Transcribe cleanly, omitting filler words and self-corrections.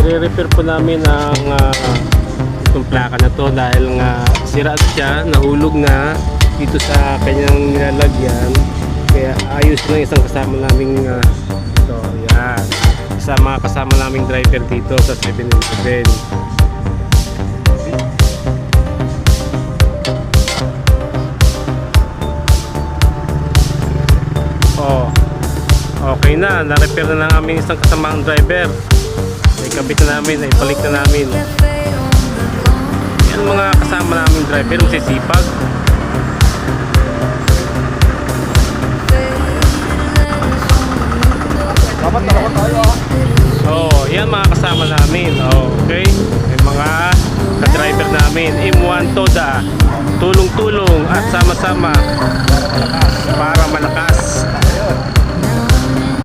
i-repair po namin ang itong plaka na to dahil nga sira siya, nahulog nga dito sa kanyang nilalagyan. Kaya ayos lang isang kasama naming ito, yan, sa mga kasama naming driver dito sa 7-Eleven. Okay na, na-repair na ng aming isang kasamaang driver. Ay kabit na namin, ay balik na namin. Yan mga kasama naming driver, masisipag. Dapat dalawa tayo Yan mga kasama namin. Okay, may mga ka-driver namin. M1 Toda, tulong-tulong at sama-sama para malakas.